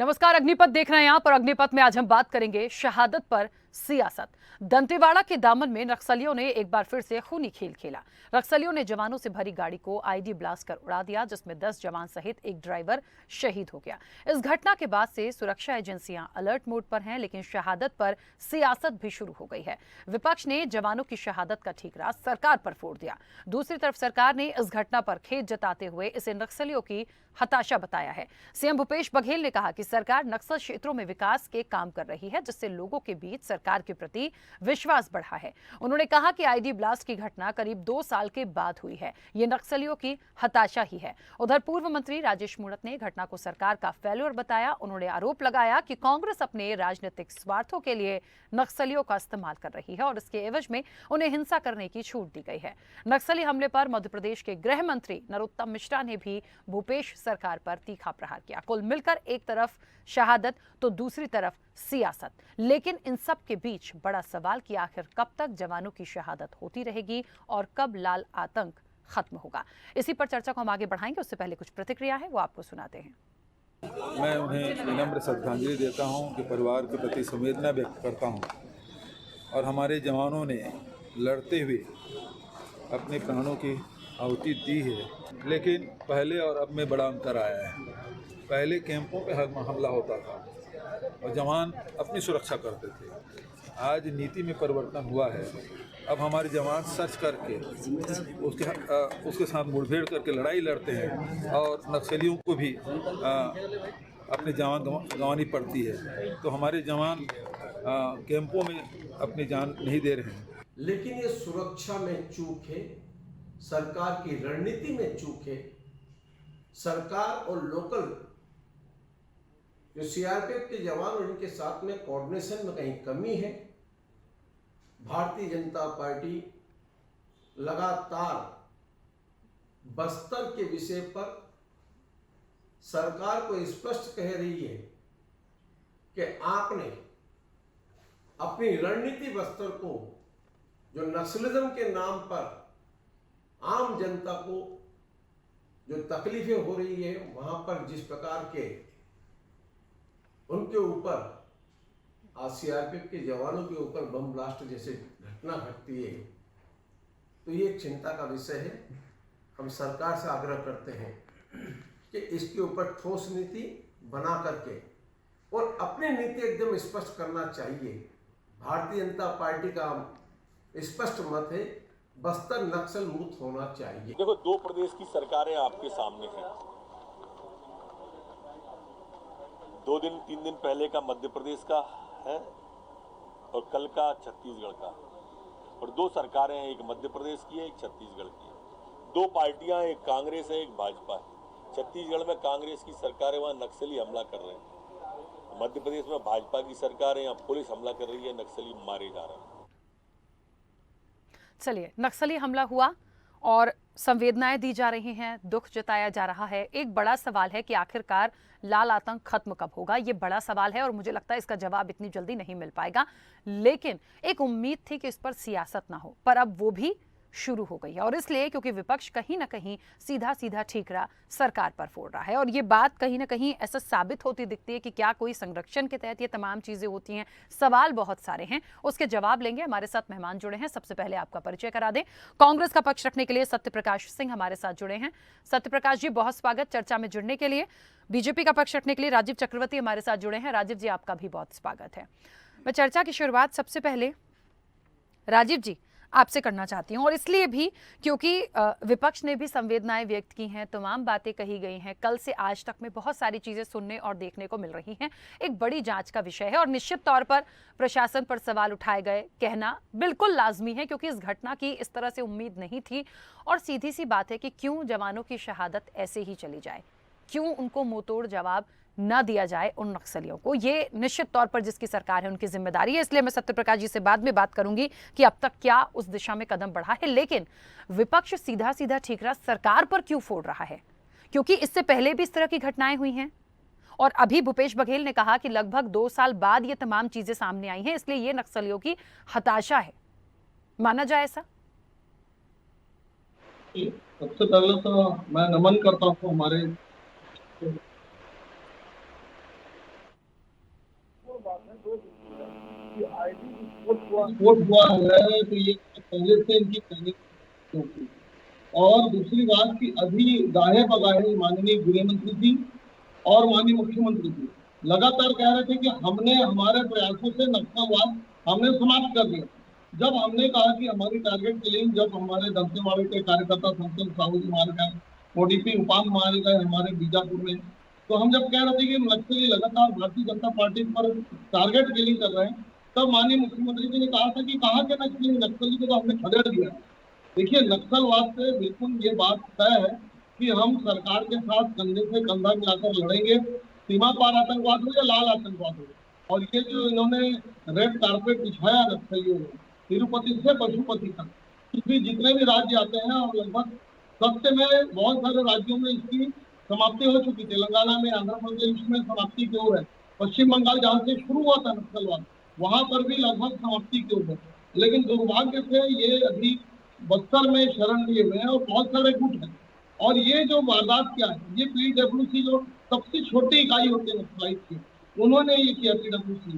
नमस्कार, अग्निपथ देख रहे हैं आप और अग्निपथ में आज हम बात करेंगे शहादत पर सियासत। दंतेवाड़ा के दामन में नक्सलियों ने एक बार फिर से खूनी खेल खेला। नक्सलियों ने जवानों से भरी गाड़ी को आईडी ब्लास्ट कर उड़ा दिया, जिसमें 10 जवान सहित एक ड्राइवर शहीद हो गया। इस घटना के बाद से सुरक्षा एजेंसियां अलर्ट मोड पर हैं, लेकिन शहादत पर सियासत भी शुरू हो गई है। विपक्ष ने जवानों की शहादत का ठीकरा सरकार पर फोड़ दिया। दूसरी तरफ सरकार ने इस घटना पर खेद जताते हुए इसे नक्सलियों की हताशा बताया है। सीएम भूपेश बघेल ने कहा कि सरकार नक्सल क्षेत्रों में विकास के काम कर रही है, जिससे लोगों के बीच सरकार के प्रति विश्वास बढ़ा है। उन्होंने कहा कि आईडी ब्लास्ट की घटना करीब 2 साल के बाद हुई है। ये नक्सलियों की हताशा ही है। उधर पूर्व मंत्री राजेश मूणत ने घटना को सरकार का फेल्योर बताया। उन्होंने आरोप लगाया कि कांग्रेस अपने राजनीतिक स्वार्थों के लिए नक्सलियों का इस्तेमाल कर रही है और इसके एवज में उन्हें हिंसा करने की छूट दी गई है। नक्सली हमले पर मध्य प्रदेश के गृह मंत्री नरोत्तम मिश्रा ने भी भूपेश सरकार पर तीखा प्रहार किया। कुल मिलकर एक तरफ शहादत तो दूसरी तरफ सियासत, लेकिन इन सब के बीच बड़ा सवाल कि आखिर कब तक जवानों की शहादत होती रहेगी और कब लाल आतंक खत्म होगा। इसी पर चर्चा को हम आगे बढ़ाएंगे। उससे पहले कुछ प्रतिक्रिया है, वो आपको सुनाते हैं। मैं उन्हें विनम्र श्रद्धांजलि देता हूं, उनके परिवार के प्रति संवेदना व्यक्त करता हूं और हमारे जवानों ने लड़ते हुए अपने प्राणों की आहुति दी है। लेकिन पहले और अब में बड़ा अंतर आया है। पहले कैंपों पे हमला होता था और जवान अपनी सुरक्षा करते थे। आज नीति में परिवर्तन हुआ है। अब हमारे जवान सर्च करके उसके साथ मुठभेड़ करके लड़ाई लड़ते हैं और नक्सलियों को भी अपने जवान गंवानी पड़ती है। तो हमारे जवान कैंपों में अपनी जान नहीं दे रहे हैं। लेकिन ये सुरक्षा में चूक है, सरकार की रणनीति में चूक है। सरकार और लोकल जो सीआरपीएफ के जवान और इनके साथ में कोऑर्डिनेशन में कहीं कमी है। भारतीय जनता पार्टी लगातार बस्तर के विषय पर सरकार को स्पष्ट कह रही है कि आपने अपनी रणनीति बस्तर को, जो नक्सलिज्म के नाम पर आम जनता को जो तकलीफें हो रही है, वहां पर जिस प्रकार के उनके ऊपर सीआरपीएफ के जवानों के ऊपर बम ब्लास्ट जैसे घटना घटती है, तो ये चिंता का विषय है। हम सरकार से आग्रह करते हैं कि इसके ऊपर ठोस नीति बना करके और अपनी नीति एकदम स्पष्ट करना चाहिए। भारतीय जनता पार्टी का स्पष्ट मत है, बस्तर नक्सल मुक्त होना चाहिए। देखो, 2 प्रदेश की सरकारें आपके सामने हैं। 2-3 दिन पहले का मध्य प्रदेश का है और कल का छत्तीसगढ़ का, और 2 सरकारें हैं, एक मध्य प्रदेश की है, एक छत्तीसगढ़ की है। 2 पार्टियां, एक कांग्रेस है, एक भाजपा है। छत्तीसगढ़ में कांग्रेस की सरकार है, वहां नक्सली हमला कर रहे हैं। मध्य प्रदेश में भाजपा की सरकार है, यहाँ पुलिस हमला कर रही है, नक्सली मारे जा रहे हैं। चलिए, नक्सली हमला हुआ और संवेदनाएं दी जा रही हैं, दुख जताया जा रहा है। एक बड़ा सवाल है कि आखिरकार लाल आतंक खत्म कब होगा। ये बड़ा सवाल है और मुझे लगता है इसका जवाब इतनी जल्दी नहीं मिल पाएगा। लेकिन एक उम्मीद थी कि इस पर सियासत ना हो, पर अब वो भी शुरू हो गई है, और इसलिए क्योंकि विपक्ष कहीं ना कहीं सीधा सीधा ठीकरा सरकार पर फोड़ रहा है। और ये बात कहीं ना कहीं ऐसा साबित होती दिखती है कि क्या कोई संरक्षण के तहत ये तमाम चीजें होती हैं। सवाल बहुत सारे हैं, उसके जवाब लेंगे। हमारे साथ मेहमान जुड़े हैं। सबसे पहले आपका परिचय करा दें। कांग्रेस का पक्ष रखने के लिए सत्यप्रकाश सिंह हमारे साथ जुड़े हैं। सत्यप्रकाश जी, बहुत स्वागत चर्चा में जुड़ने के लिए। बीजेपी का पक्ष रखने के लिए राजीव चक्रवर्ती हमारे साथ जुड़े हैं। राजीव जी, आपका भी बहुत स्वागत है। मैं चर्चा की शुरुआत सबसे पहले राजीव जी आपसे करना चाहती हूं, और इसलिए भी क्योंकि विपक्ष ने भी संवेदनाएं व्यक्त की हैं, तमाम बातें कही गई हैं। कल से आज तक में बहुत सारी चीजें सुनने और देखने को मिल रही हैं। एक बड़ी जांच का विषय है और निश्चित तौर पर प्रशासन पर सवाल उठाए गए, कहना बिल्कुल लाजमी है, क्योंकि इस घटना की इस तरह से उम्मीद नहीं थी। और सीधी सी बात है कि क्यों जवानों की शहादत ऐसे ही चली जाए, क्यों उनको मुंहतोड़ जवाब न दिया जाए उन नक्सलियों को। ये निश्चित तौर पर जिसकी सरकार है उनकी जिम्मेदारी है। इसलिए मैं सत्यप्रकाश जी से बाद में बात करूंगी कि अब तक क्या उस दिशा में कदम बढ़ा है। लेकिन विपक्ष सीधा सीधा ठीकरा सरकार पर क्यों फोड़ रहा है? क्योंकि इससे पहले भी इस तरह की घटनाएं हुई हैं और अभी भूपेश बघेल ने कहा कि लगभग 2 साल बाद ये तमाम चीजें सामने आई हैं, इसलिए ये नक्सलियों की हताशा है। माना जाए ऐसा? सबसे पहले तो मैं नमन करता हूँ हमारे विस्फोट हुआ है तो ये पहले से इनकी प्लानिंग होगी। और दूसरी बात कि अभी गाहे बगाहे माननीय गृह मंत्री जी और माननीय मुख्यमंत्री जी लगातार कह रहे थे कि हमने हमारे प्रयासों से नक्सलवाद हमने समाप्त कर दिया। जब हमने कहा कि हमारी टारगेट किलिंग, जब हमारे दंतेवाड़े के कार्यकर्ता संसद साहू जी मारे गए, ओडीपी उपाम मारे गए हमारे बीजापुर में, तो हम जब कह रहे थे कि नक्सली लगातार भारतीय जनता पार्टी पर टारगेट किलिंग कर रहे हैं, तब माननीय मुख्यमंत्री जी ने कहा था कि कहाँ के नक्सली को तो हमने खदेड़ दिया। देखिए, नक्सलवाद से बिल्कुल ये बात तय है कि हम सरकार के साथ कंधे से कंधा मिलाकर लड़ेंगे, सीमा पार आतंकवाद हो या लाल आतंकवाद हो। और ये जो इन्होंने रेड कारपेट बिछाया नक्सलियों ने, तिरुपति से पशुपति तक, क्योंकि जितने भी राज्य आते हैं और लगभग सत्य में बहुत सारे राज्यों में इसकी समाप्ति हो चुकी। तेलंगाना में, आंध्र प्रदेश में समाप्ति की ओर है। पश्चिम बंगाल जहाँ से शुरू हुआ था नक्सलवाद, वहां पर भी लगभग समाप्ति की ओर है। लेकिन दुर्भाग्य से ये अभी बस्तर में शरण लिए हुए हैं और बहुत सारे गुट हैं। और ये जो वारदात क्या है, ये पीडब्ल्यूसी जो सबसे छोटी इकाई होती है नक्सलाइट की, उन्होंने ये किया पीडब्ल्यूसी।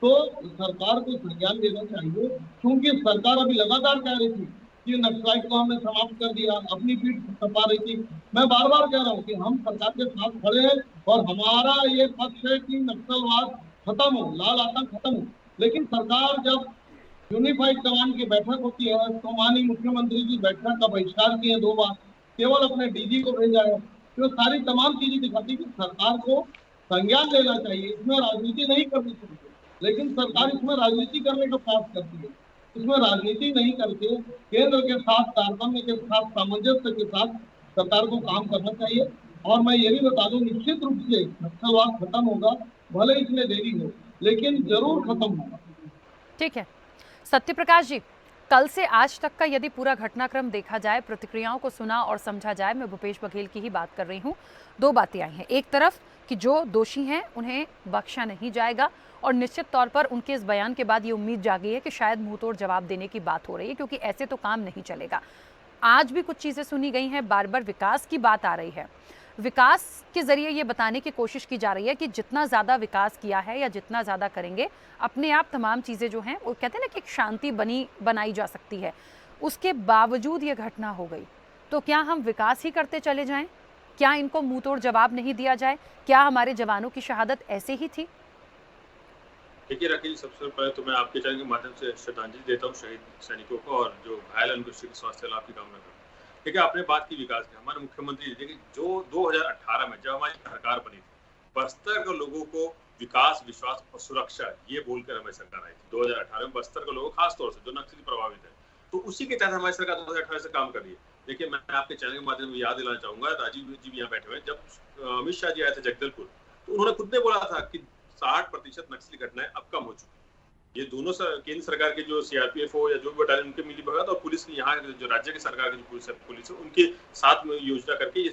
तो सरकार को संज्ञान लेना चाहिए, क्योंकि सरकार अभी लगातार कह रही थी कि नक्सलाइट को हमने समाप्त कर दिया, अपनी पीठ थपा रही थी। मैं बार बार कह रहा हूँ कि हम सरकार के साथ खड़े हैं और हमारा ये पक्ष है कि नक्सलवाद खत्म हो, लाल आतंक खत्म हो। लेकिन सरकार जब यूनिफाइड कमांड की बैठक होती है तो माननीय मुख्यमंत्री जी बैठक का बहिष्कार किए 2 बार, केवल अपने डीजी को भेजा है। तो सारी तमाम चीजें दिखाती कि सरकार को संज्ञान लेना चाहिए, इसमें राजनीति नहीं करनी चाहिए। लेकिन सरकार इसमें राजनीति करने का प्रयास करती है। इसमें राजनीति नहीं करके केंद्र के साथ तारतम्य के साथ सामंजस्य के साथ सरकार को काम करना चाहिए। और मैं ये भी बता दूं, निश्चित रूप से नक्सलवाद खत्म होगा, भले इसमें देरी हो, लेकिन जरूर खत्म होगा। ठीक है सत्यप्रकाश जी, कल से आज तक का यदि पूरा घटनाक्रम देखा जाए, प्रतिक्रियाओं को सुना और समझा जाए, मैं भूपेश बघेल की ही बात कर रही हूँ। 2 बातें आई हैं। एक तरफ कि जो दोषी हैं उन्हें बख्शा नहीं जाएगा, और निश्चित तौर पर उनके इस बयान के बाद ये उम्मीद जागी है कि शायद मुंह तोड़ जवाब देने की बात हो रही है, क्योंकि ऐसे तो काम नहीं चलेगा। आज भी कुछ चीज़ें सुनी गई हैं, बार बार विकास की बात आ रही है। विकास के जरिए ये बताने की कोशिश की जा रही है कि जितना ज़्यादा विकास किया है या जितना ज़्यादा करेंगे, अपने आप तमाम चीज़ें जो हैं, वो कहते हैं ना कि एक शांति बनाई जा सकती है। उसके बावजूद ये घटना हो गई, तो क्या हम विकास ही करते चले जाएं? क्या इनको मुंह तोड़ जवाब नहीं दिया जाए? क्या हमारे जवानों की शहादत ऐसे ही थी? देखिए राकेश, सबसे पहले तो मैं आपके चैनल के माध्यम से श्रद्धांजलि देता हूँ शहीद सैनिकों को, और जो घायल है उनको शीघ्र स्वास्थ्य लाभ की कामना करता हूँ। देखिए, आपने बात की विकास की, हमारे मुख्यमंत्री देखिए जो 2018 में जब हमारी सरकार बनी थी, बस्तर के लोगों को विकास, विश्वास और सुरक्षा ये बोलकर हमारी सरकार आई थी। 2018 में बस्तर के लोगों, खासतौर से जो नक्सली प्रभावित है, तो उसी के तहत हमारी सरकार 2018 से काम कर रही है। देखिए, मैं आपके चैनल के माध्यम से याद दिलाना चाहूंगा, राजीव जी भी यहाँ बैठे हुए, जब अमित शाह जी आए थे जगदलपुर, तो उन्होंने खुद ने बोला था कि 60% नक्सली घटनाएं अब कम हो चुकी। ये दोनों केंद्र सरकार के जो सीआरपीएफ हो या जो भी बटालियन, उनके मिली भगत, और पुलिस की यहाँ जो राज्य की सरकार की जो पुलिस है, उनके साथ में योजना करके ये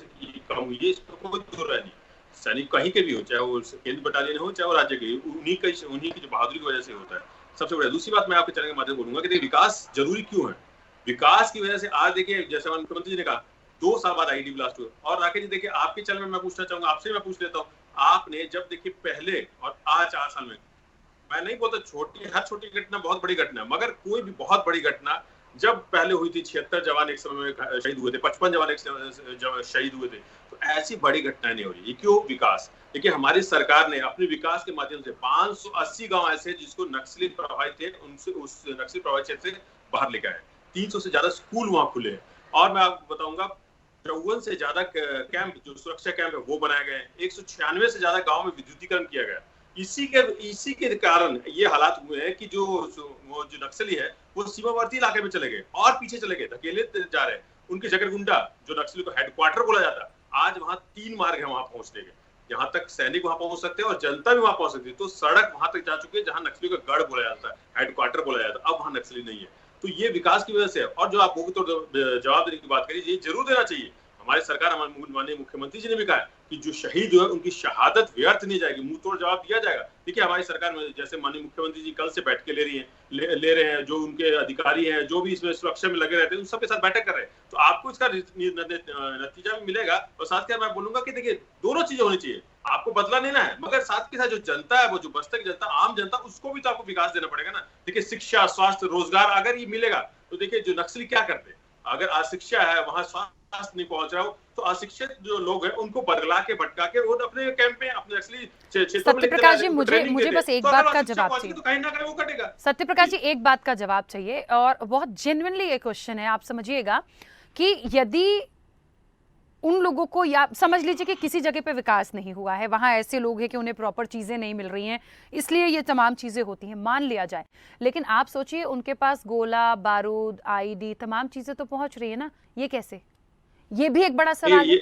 कम हुई है। इसमें कोई दो राय नहीं। सैनिक कहीं के भी हो, चाहे वो केंद्र बटालियन हो चाहे वो राज्य के, उन्हीं की जो बहादुरी की वजह से होता है सबसे बड़ा। दूसरी बात मैं आपके चैनल के माध्यम बोलूंगा कि देखिए विकास जरूरी क्यों है। विकास की वजह से आज देखिए, जैसे मुख्यमंत्री जी ने कहा 2 साल बाद आईडी ब्लास्ट हुए, और राकेश जी देखिए आपके चैनल में मैं पूछना चाहूंगा, आपसे मैं पूछ लेता हूँ, आपने जब देखिए पहले और आज 4 साल में, मैं नहीं बोलता हर छोटी घटना बहुत बड़ी घटना, मगर कोई भी बहुत बड़ी घटना जब पहले हुई थी, 76 जवान एक समय में शहीद हुए थे, 55 जवान एक समय शहीद हुए थे, तो ऐसी बड़ी घटनाएं नहीं हो रही। ये क्यों? विकास। देखिए, हमारी सरकार ने अपने विकास के माध्यम से 580 गांव ऐसे जिसको नक्सली प्रभावित थे, उनसे उस नक्सली प्रभावित क्षेत्र से बाहर लेकर आए। 300 से ज्यादा स्कूल वहां खुले हैं, और मैं आपको बताऊंगा 54 से ज्यादा कैंप, जो सुरक्षा कैंप है, वो बनाए गए। 196 से ज्यादा गांव में विद्युतीकरण किया गया। इसी के कारण ये हालात हुए हैं कि जो नक्सली है वो सीमावर्ती इलाके में चले गए और पीछे चले गए, धकेले जा रहे हैं। उनके जगरगुंडा, जो नक्सली को हेडक्वार्टर बोला जाता, आज वहां 3 मार्ग है वहां पहुंचने के। यहाँ तक सैनिक वहां पहुंच सकते हैं और जनता भी वहां पहुंच सकती है। तो सड़क वहां तक जा चुकी है जहां नक्सली का गढ़ बोला जाता है, हेडक्वार्टर बोला जाता है। अब वहां नक्सली नहीं है। तो ये विकास की वजह से। और जो आप तो जवाब देने की बात करिए, ये जरूर देना चाहिए। हमारी सरकार, हमारे माननीय मुख्यमंत्री जी ने भी कहा है कि जो शहीद हुए उनकी शहादत व्यर्थ नहीं जाएगी, मुंह तोड़ जवाब दिया जाएगा। देखिए, हमारी सरकार में जैसे माननीय मुख्यमंत्री जी कल से बैठ के ले रहे हैं, जो उनके अधिकारी हैं, जो भी इसमें सुरक्षा में लगे रहते हैं, उन सबके साथ बैठक कर रहे हैं। तो आपको इसका नतीजा भी मिलेगा। और साथ ही मैं बोलूंगा कि देखिए, दोनों चीजें होनी चाहिए। आपको बदला लेना है, मगर साथ के साथ जो जनता है, वो जो बस्तर की जनता, आम जनता, उसको भी तो आपको विकास देना पड़ेगा ना। देखिए शिक्षा, स्वास्थ्य, रोजगार अगर ये मिलेगा तो देखिए जो नक्सली क्या करते हैं, अगर अशिक्षा है, वहां स्वास्थ्य नहीं पहुंच रहा हो, तो अशिक्षित जो लोग हैं उनको बदला के भटका के वो अपने कैंप में, अपने नक्सली क्षेत्रों में लेके सत्यप्रकाश जी, उनको मुझे ट्रेनिंग मुझे देते बस हैं। एक तो बात अगर का अशिक्षा जवाब पहुंचेगी चाहिए। तो कहीं ना कहीं वो कटेगा। सत्यप्रकाश जी, एक बात का जवाब चाहिए और बहुत जेन्युइनली ये क्वेश्चन है, आप समझिएगा कि यदि उन लोगों को, या समझ लीजिए कि किसी जगह पे विकास नहीं हुआ है, वहाँ ऐसे लोग हैं कि उन्हें प्रॉपर चीज़ें नहीं मिल रही हैं, इसलिए ये तमाम चीज़ें होती हैं, मान लिया जाए, लेकिन आप सोचिए उनके पास गोला बारूद, आईडी, तमाम चीज़ें तो पहुँच रही है ना, ये कैसे? ये भी एक बड़ा सवाल है।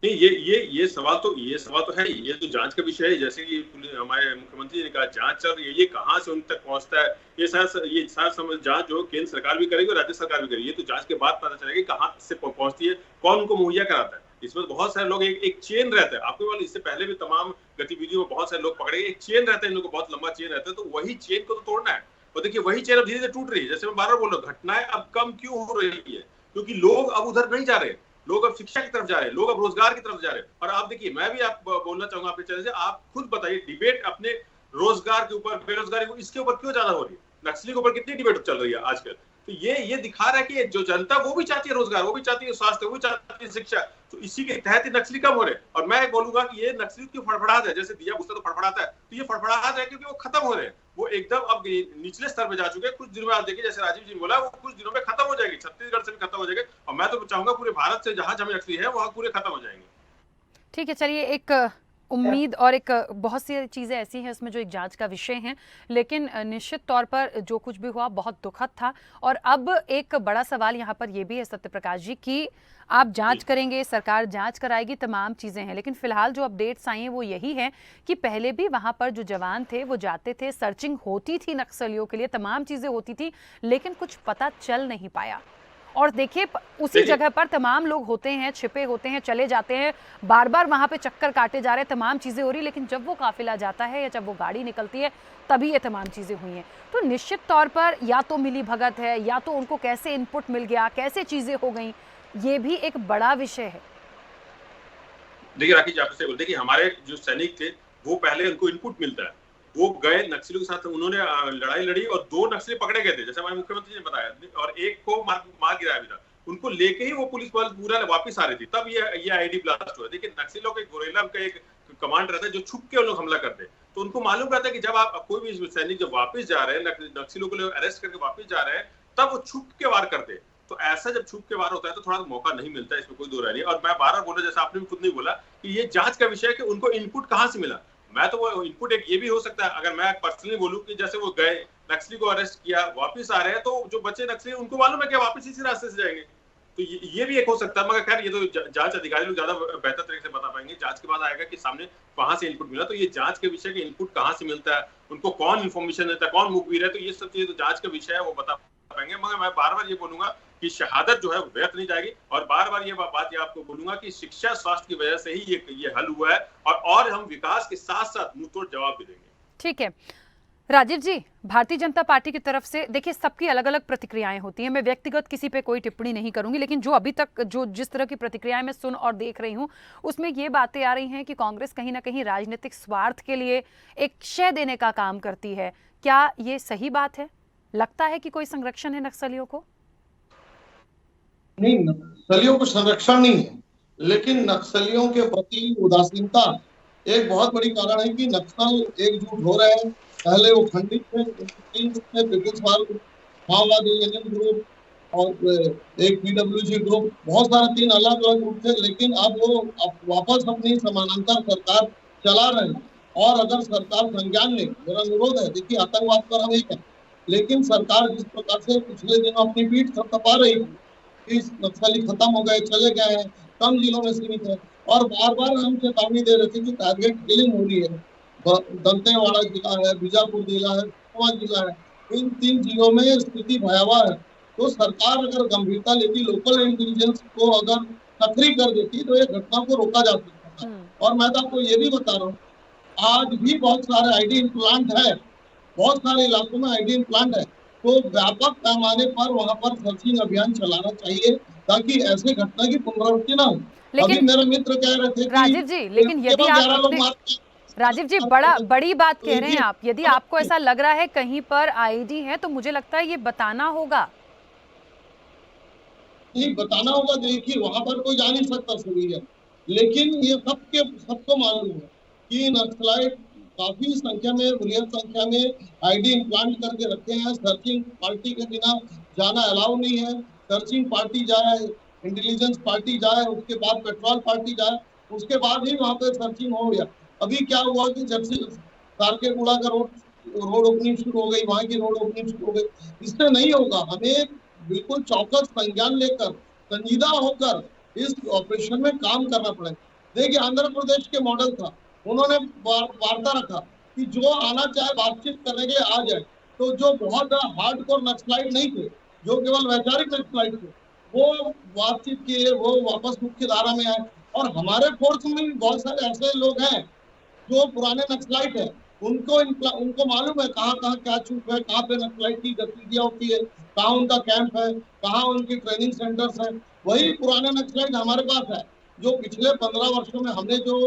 नहीं, ये सवाल तो है ही। ये तो जांच का विषय है। जैसे कि हमारे मुख्यमंत्री ने कहा जांच चल रही है, ये कहाँ से उन तक पहुंचता है, ये सारा जांच जो केंद्र सरकार भी करेगी और राज्य सरकार भी करेगी। ये तो जांच के बाद पता चलेगा कि कहाँ से पहुंचती है, कौन उनको मुहैया कराता है। इसमें बहुत सारे लोग, एक चेन रहता है। आपको वाले इससे पहले भी तमाम गतिविधियों में बहुत सारे लोग पकड़े गए, एक चेन रहता है, इन लोगों को बहुत लंबा चेन रहता है, तो वही चेन को तो तोड़ना है। और देखिए वही चेन अब धीरे धीरे टूट रही है। जैसे मैं बार बार बोल रहा हूँ, घटनाएं अब कम क्यों हो रही है, क्योंकि लोग अब उधर नहीं जा रहे, लोग अब शिक्षा की तरफ जा रहे हैं, लोग अब रोजगार की तरफ जा रहे हैं। और आप देखिए, मैं भी आप बोलना चाहूंगा आपके चैनल से, आप खुद बताइए, डिबेट अपने रोजगार के ऊपर, बेरोजगारी को, इसके ऊपर क्यों ज्यादा हो रही है? नक्सली के ऊपर कितनी डिबेट चल रही है आजकल। तो ये दिखा रहा है कि जो जनता, वो भी चाहती है रोजगार, वो भी चाहती है स्वास्थ्य, वो भी चाहती है शिक्षा। तो इसी के तहत ही नक्सली कम हो रहे हैं। और मैं बोलूंगा कि ये नक्सली की फड़फड़ाहट है, जैसे दिया बुझता तो फड़फड़ाता है, तो ये फड़फड़ाहट है क्योंकि वो खत्म हो रहे हैं, वो एकदम अब निचले स्तर पे जा चुके हैं। कुछ दिनों में आप देखिए, जैसे राजीव जी ने बोला, वो कुछ दिनों में खत्म हो जाएगी, छत्तीसगढ़ से भी खत्म हो जाएगी, और मैं तो चाहूंगा पूरे भारत से जहां जहां नक्सली है वहां पूरे खत्म हो जाएंगे। ठीक है, चलिए, एक उम्मीद और एक बहुत सी चीज़ें ऐसी हैं इसमें जो एक जांच का विषय हैं, लेकिन निश्चित तौर पर जो कुछ भी हुआ बहुत दुखद था। और अब एक बड़ा सवाल यहाँ पर ये भी है सत्यप्रकाश जी कि आप जांच करेंगे, सरकार जांच कराएगी, तमाम चीज़ें हैं, लेकिन फिलहाल जो अपडेट्स आई हैं वो यही है कि पहले भी वहाँ पर जो जवान थे वो जाते थे, सर्चिंग होती थी नक्सलियों के लिए, तमाम चीज़ें होती थी, लेकिन कुछ पता चल नहीं पाया। और देखिए उसी जगह पर तमाम लोग होते हैं, छिपे होते हैं, चले जाते हैं, बार बार वहां पे चक्कर काटे जा रहे हैं, तमाम चीजें हो रही, लेकिन जब वो काफिला जाता है या जब वो गाड़ी निकलती है तभी ये तमाम चीजें हुई हैं। तो निश्चित तौर पर या तो मिली भगत है, या तो उनको कैसे इनपुट मिल गया, कैसे चीजें हो गई, ये भी एक बड़ा विषय है। देखिए राखी जी, आपसे बोलते कि हमारे जो सैनिक थे, वो पहले उनको इनपुट मिलता है, वो गए नक्सलियों के साथ, उन्होंने लड़ाई लड़ी और 2 नक्सली पकड़े गए थे, जैसे हमारे मुख्यमंत्री ने बताया, और एक को मार गिराया भी था। उनको लेके ही वो पुलिस बल पूरा वापस आ रही थी, तब ये आईडी ब्लास्ट हुआ। देखिए नक्सलियों का एक गोरेला का एक कमांड रहता है जो छुप के उन लोग हमला करते हैं, तो उनको मालूम रहता है कि जब आप कोई भी सैनिक जब वापस जा रहे हैं, नक्सलियों को अरेस्ट करके वापस जा रहे हैं, तब वो छुप के वार करते हैं। तो ऐसा जब छुप के वार होता है तो थोड़ा मौका नहीं मिलता है, इसमें कोई दो राय नहीं। और मैं बार बार बोला, जैसे आपने भी खुद नहीं बोला, कि ये जांच का विषय है कि उनको इनपुट कहाँ से मिला। मैं तो वो इनपुट एक ये भी हो सकता है, अगर मैं पर्सनली बोलूं कि जैसे वो गए, नक्सली को अरेस्ट किया, वापस आ रहे हैं, तो जो बच्चे नक्सली उनको मालूम है कि वापस इसी रास्ते से जाएंगे, तो ये भी एक हो सकता है। मगर खैर ये तो जांच अधिकारी लोग ज्यादा बेहतर तरीके से बता पाएंगे, जांच के बाद आएगा कि सामने कहां से इनपुट मिला। तो ये जांच के विषय के इनपुट कहां से मिलता है, उनको कौन इन्फॉर्मेशन देता है, कौन मुखबिर है, तो ये सब चीजें तो जांच का विषय है, वो बता पाएंगे। मगर मैं बार बार ये बोलूंगा कि शहादत जो है व्यर्थ नहीं जाएगी, और बार बार ये बात ये आपको बोलूंगा कि शिक्षा स्वास्थ्य की वजह से ही ये हल हुआ है, और हम विकास के साथ साथ मुंहतोड़ जवाब भी देंगे। ठीक है राजीव जी, भारतीय जनता पार्टी की तरफ से देखिए सबकी अलग अलग प्रतिक्रियाएं होती हैं, मैं व्यक्तिगत किसी पे कोई टिप्पणी नहीं करूंगी, लेकिन जो अभी तक जिस तरह की प्रतिक्रियाएं मैं सुन और देख रही हूं, उसमें ये बातें आ रही हैं कि कांग्रेस कहीं ना कहीं राजनीतिक स्वार्थ के लिए एक शय देने का काम करती है। क्या ये सही बात है? लगता है कि कोई संरक्षण है नक्सलियों को? नहीं, नक्सलियों को संरक्षण नहीं है, लेकिन नक्सलियों के प्रति उदासीनता एक बहुत बड़ी कारण है कि नक्सल एकजुट हो रहे हैं। पहले वो खंडित थे, पीपुल्स माओवादी ग्रुप और एक पीडब्ल्यूजी ग्रुप, बहुत सारे 3 अलग अलग ग्रुप थे, लेकिन अब वो वापस अपनी समानांतर सरकार चला रहे हैं। और अगर सरकार संज्ञान ले, मेरा अनुरोध है, देखिए आतंकवाद पर हम एक है, लेकिन सरकार जिस प्रकार से पिछले दिनों अपनी पीठ थपथपा रही थी, नक्सली खत्म हो गए, चले गए हैं, कम जिलों में सीमित है, और बार बार हम चेतावनी दे रहे थे कि टारगेट किलिंग हो रही है। दंतेवाड़ा जिला है, बीजापुर जिला है, जिला है, इन 3 जिलों में स्थिति भयावह है। तो सरकार अगर गंभीरता लेती, लोकल इंटेलिजेंस को अगर सक्रिय कर देती, तो ये घटना को रोका जा सकता है। और मैं तो आपको ये भी बता रहा हूँ, आज भी बहुत सारे आईडी प्लांट है, बहुत सारे इलाकों में आईडी प्लांट है, तो व्यापक पैमाने पर वहां पर सर्चिंग अभियान चलाना चाहिए, ताकि ऐसे घटना की पुनरावृत्ति ना हो। अभी लेकिन मेरे मित्र कह रहे थे कि राजीव जी, लेकिन यदि केवल आप 11 लोग इतने मारे, राजीव जी बड़ी बात तो कह रहे हैं इनकी आप, यदि आपको ऐसा लग रहा है कहीं पर आईडी है तो मुझे लगता है ये बताना होगा। नहीं बताना होगा। देखिए वहां पर कोई जा नहीं सकता सिविलियन, लेकिन ये सबको मालूम है कि नक्सलाइट काफी संख्या में, बृहद संख्या में आईडी इम्प्लांट करके रखे हैं। सर्चिंग पार्टी के बिना जाना अलाउ नहीं है। सर्चिंग पार्टी जाए, इंटेलिजेंस पार्टी जाए, उसके बाद पेट्रोल पार्टी जाए, उसके बाद ही वहां पे सर्चिंग हो गया। अभी क्या हुआ कि जब से सारकेगुड़ा का रोड ओपनिंग शुरू हो गई, वहां की रोड ओपनिंग शुरू हो गई, इससे नहीं होगा। हमें बिल्कुल चौकस संज्ञान लेकर, संजीदा होकर इस ऑपरेशन में काम करना पड़ेगा। देखिए आंध्र प्रदेश के मॉडल था, उन्होंने वार्ता रखा कि जो आना चाहे बातचीत करने के लिए आ जाए। तो जो बहुत हार्डकोर नक्सलाइट नहीं थे, जो केवल वैचारिक नक्सलाइट थे, वो बातचीत किए, वो वापस मुख्य धारा में आए। और हमारे फोर्स में भी बहुत सारे ऐसे लोग हैं जो पुराने नक्सलाइट है, उनको मालूम है कहाँ कहाँ क्या चूक है, कहाँ पे नक्सलाइट की गतिविधियां होती है, कहाँ उनका कैंप है, कहाँ उनके ट्रेनिंग सेंटर्स है। वही पुराने नक्सलाइट हमारे पास है, जो पिछले 15 वर्षों में हमने जो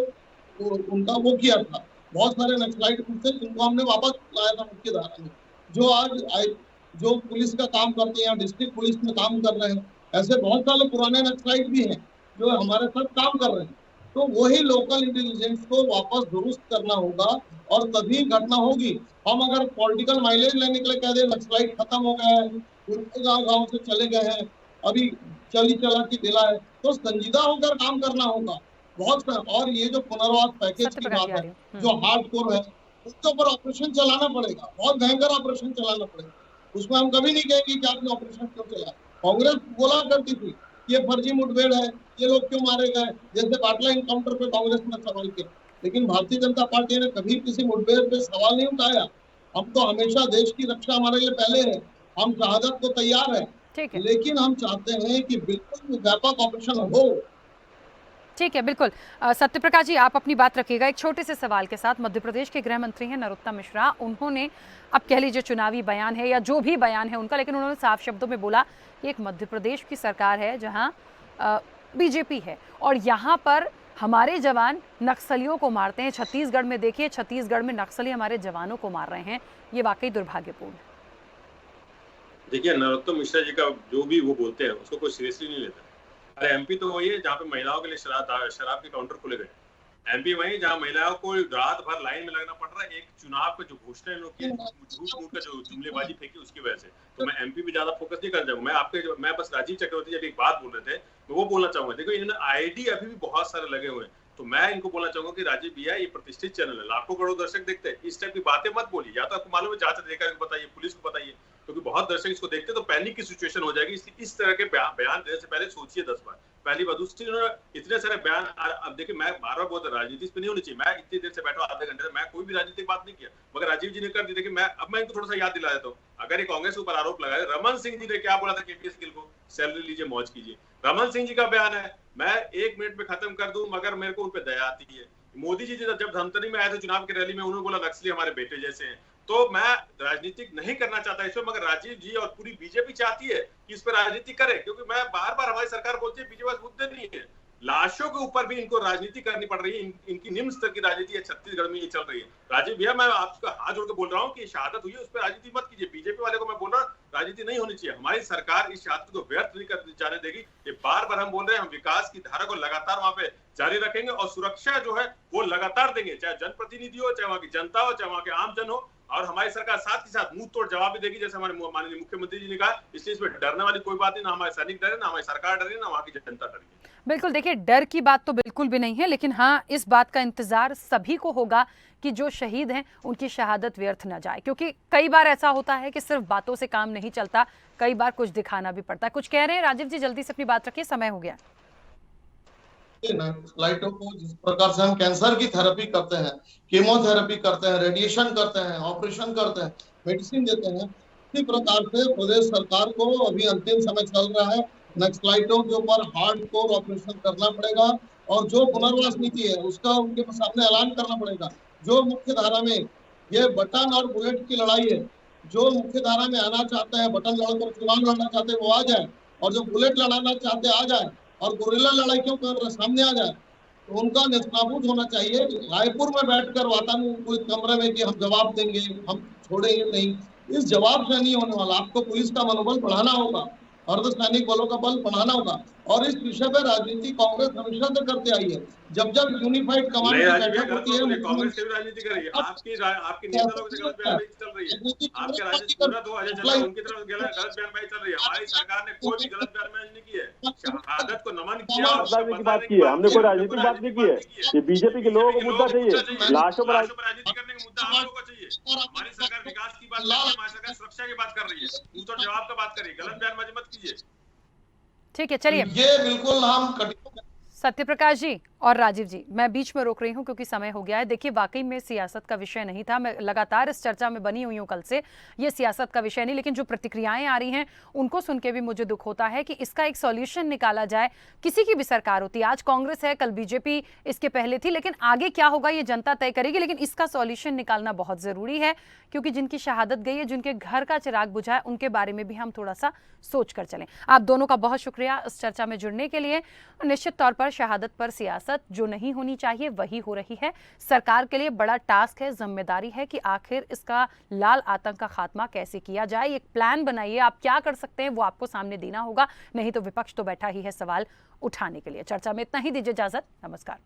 उनका वो किया था। बहुत सारे नक्सलाइट थे जिनको हमने वापस लाया था मुख्य धारा में, जो आज जो पुलिस का काम करते हैं, डिस्ट्रिक्ट पुलिस में काम कर रहे हैं। ऐसे बहुत सारे पुराने नक्सलाइट भी हैं जो हमारे साथ काम कर रहे हैं। तो वही लोकल इंटेलिजेंस को वापस दुरुस्त करना होगा और तभी घटना होगी। हम अगर पॉलिटिकल माइलेज लेने के लिए कह दें नक्सलाइट खत्म हो गया है, उनके गांव से चले गए हैं, अभी चली चला की दिला है, तो संजीदा होकर काम करना होगा। और ये जो पुनर्वास पैकेज सत्य की प्रकाश बात जी आ है, रही हूँ। जो हार्डकोर है, उसके ऊपर ऑपरेशन चलाना पड़ेगा, बहुत भयंकर ऑपरेशन चलाना पड़ेगा। उसमें हम कभी नहीं कहेंगे कि आपने ऑपरेशन क्यों चलाया। कांग्रेस बोला करती थी ये फर्जी मुठभेड़ है, ये लोग क्यों मारे गए, जैसे बाटला इनकाउंटर पे कांग्रेस ने सवाल किया। लेकिन भारतीय जनता पार्टी ने कभी किसी मुठभेड़ पे सवाल नहीं उठाया। हम तो हमेशा देश की रक्षा हमारे लिए पहले है, हम शहादत को तैयार है, ठीक है, लेकिन हम चाहते हैं कि बिल्कुल व्यापक ऑपरेशन हो। ठीक है, बिल्कुल। सत्यप्रकाश जी आप अपनी बात रखिएगा। एक छोटे से सवाल के साथ, मध्य प्रदेश के गृह मंत्री हैं नरोत्तम मिश्रा, उन्होंने अब कह लीजिए चुनावी बयान है या जो भी बयान है उनका, लेकिन उन्होंने साफ शब्दों में बोला कि एक मध्य प्रदेश की सरकार है जहां बीजेपी है और यहाँ पर हमारे जवान नक्सलियों को मारते हैं। छत्तीसगढ़ में देखिए, छत्तीसगढ़ में नक्सली हमारे जवानों को मार रहे हैं। ये वाकई दुर्भाग्यपूर्ण है। देखिए नरोत्तम मिश्रा जी का जो भी वो बोलते हैं उसको कोई सीरियसली नहीं लेता। अरे एमपी तो वही है जहाँ पे महिलाओं के लिए शराब के काउंटर खुले गए। एमपी वही जहाँ महिलाओं को रात भर लाइन में लगना पड़ रहा है, एक चुनाव का जो घोषणा लोग की झूठ मूठ का जो जुमलेबाजी फेंकी उसकी वजह से। तो मैं एमपी पे ज्यादा फोकस नहीं कर जाऊंगा। मैं बस राजीव चक्रवर्ती जब एक बात बोल रहे थे तो वो बोलना चाहूंगा। देखो इन्होंने आईडी अभी भी बहुत सारे लगे हुए हैं, तो मैं इनको बोलना चाहूंगा कि राजीव भैया ये प्रतिष्ठित चैनल है, लाखों करोड़ दर्शक देखते हैं, इस टाइप की बातें मत बोलिए। या तो आपको मालूम है जांच अधिकारी को बताइए, पुलिस को बताइए, क्योंकि बहुत दर्शक इसको देखते हैं तो पैनिक की सिचुएशन हो जाएगी। इस तरह के बयान देने से पहले सोचिए 10 बार। पहली बात। दूसरी, इतने सारे बयान। अब देखिए मैं बार बार बोलता राजनीति पे नहीं होनी चाहिए। मैं इतनी देर से बैठा आधे घंटे से मैं कोई भी राजनीतिक बात नहीं किया, मगर राजीव जी ने कर दी। देखिए मैं इनको थोड़ा सा याद दिला देता हूँ। अगर ये कांग्रेस के ऊपर आरोप लगाए, रमन सिंह जी ने क्या बोला था केपीएस गिल को, सैलरी लीजिए मौज कीजिए। रमन सिंह जी का बयान है, मैं 1 मिनट में खत्म कर दूं मगर मेरे को उन पे दया आती है। मोदी जी जब धमतरी में आए थे चुनाव की रैली में, उन्होंने बोला नक्सली हमारे बेटे जैसे हैं। तो मैं राजनीतिक नहीं करना चाहता इसमें, मगर राजीव जी और पूरी बीजेपी चाहती है कि इस पर राजनीति करे, क्योंकि मैं बार बार हमारी सरकार बोलती है बीजेपी मुद्दे नहीं है, लाशों के ऊपर भी इनको राजनीति करनी पड़ रही है। इनकी निम्न स्तर की राजनीति है, छत्तीसगढ़ में ये चल रही है। राजीव भैया मैं आपका हाथ जोड़ के बोल रहा हूँ कि शहादत हुई है उस पर राजनीति मत कीजिए। बीजेपी वाले को मैं बोल रहा हूँ राजनीति नहीं होनी चाहिए। हमारी सरकार इस शहादत को व्यर्थ नहीं कर जाने देगी। ये बार बार हम बोल रहे हैं, हम विकास की धारा को लगातार वहां पे जारी रखेंगे और सुरक्षा जो है वो लगातार देंगे, चाहे जनप्रतिनिधि हो, चाहे वहां की जनता हो, चाहे वहां के आम जन हो। और हमारी सरकार साथ ही साथ मुंह तोड़ जवाब भी देगी, जैसे हमारे माननीय मुख्यमंत्री जी ने कहा। इसलिए इसमें डरने वाली कोई बात नहीं, ना हमारे सैनिक डरे, ना हमारी सरकार डरे, ना वहां की जनता डरे। बिल्कुल, देखिए डर की बात तो बिल्कुल भी नहीं है, लेकिन हाँ इस बात का इंतजार सभी को होगा कि जो शहीद हैं उनकी शहादत व्यर्थ न जाए, क्योंकि कई बार ऐसा होता है कि सिर्फ बातों से काम नहीं चलता, कई बार कुछ दिखाना भी पड़ता है। कुछ कह रहे हैं राजीव जी, जल्दी से अपनी बात रखिए, समय हो गया। नक्सलाइटों को जिस प्रकार से हम कैंसर की थेरेपी करते हैं, कीमोथेरेपी करते हैं, रेडिएशन करते हैं, ऑपरेशन करते हैं, मेडिसिन देते हैं, इसी प्रकार से प्रदेश सरकार को अभी अंतिम समय चल रहा है, नक्सलाइटों के ऊपर हार्डकोर ऑपरेशन करना पड़ेगा और जो पुनर्वास नीति है उसका उनके सामने ऐलान करना पड़ेगा। जो मुख्य धारा में ये बटन और बुलेट की लड़ाई है, जो मुख्य धारा में आना चाहते हैं, बटन लड़कर चुनाव लड़ना चाहते हैं, वो आ जाए। और जो बुलेट लड़ाना चाहते आ जाए और गुरिल्ला लड़ाई क्यों कर रहे सामने आ जाए, तो उनका नेस्तनाबूद होना चाहिए। रायपुर में बैठकर वातानुकूलित कमरे में कि हम जवाब देंगे, हम छोड़ेंगे नहीं, इस जवाब से नहीं होने वाला। आपको पुलिस का मनोबल बढ़ाना होगा, अर्धसैनिक बलों का बल बढ़ाना होगा। और इस विषय पर राजनीति कांग्रेस हमेशा से करते आई है। जब जब यूनिफाइड कमांड की बैठक होती है, कांग्रेस की भी राजनीति कर रही है, आपकी नेता लोगों से गलत बयानबाजी चल रही है, आपके राजनीति पूरा 2000 चल रहा है, उनकी तरफ गलत बयानबाजी चल रही है। हमारी सरकार ने कोई भी गलत बयानबाजी नहीं की है, शहादत को नमन किया, की बात की है, हमने कोई राजनीतिक बात नहीं की है। ये बीजेपी के लोगों को मुद्दा चाहिए, लाशों पर राजनीति करने का मुद्दा हम लोगों को चाहिए। हमारी सरकार विकास की बात कर रही है, हमारी सरकार सुरक्षा की बात कर रही है, पूछ और जवाब का बात कर रही है, गलत बयानबाजी मत कीजिए। ठीक है, चलिए। ये बिल्कुल हम सत्यप्रकाश जी और राजीव जी, मैं बीच में रोक रही हूं क्योंकि समय हो गया है। देखिए, वाकई में सियासत का विषय नहीं था। मैं लगातार इस चर्चा में बनी हुई हूं कल से, ये सियासत का विषय नहीं, लेकिन जो प्रतिक्रियाएं आ रही हैं उनको सुन के भी मुझे दुख होता है कि इसका एक सॉल्यूशन निकाला जाए। किसी की भी सरकार होती है, आज कांग्रेस है, कल बीजेपी इसके पहले थी, लेकिन आगे क्या होगा ये जनता तय करेगी। लेकिन इसका सॉल्यूशन निकालना बहुत जरूरी है, क्योंकि जिनकी शहादत गई है, जिनके घर का चिराग बुझा है, उनके बारे में भी हम थोड़ा सा सोच कर चलें। आप दोनों का बहुत शुक्रिया इस चर्चा में जुड़ने के लिए। निश्चित तौर पर शहादत पर सियासत जो नहीं होनी चाहिए वही हो रही है। सरकार के लिए बड़ा टास्क है, जिम्मेदारी है कि आखिर इसका लाल आतंक का खात्मा कैसे किया जाए। एक प्लान बनाइए, आप क्या कर सकते हैं वो आपको सामने देना होगा, नहीं तो विपक्ष तो बैठा ही है सवाल उठाने के लिए। चर्चा में इतना ही, दीजिए इजाजत, नमस्कार।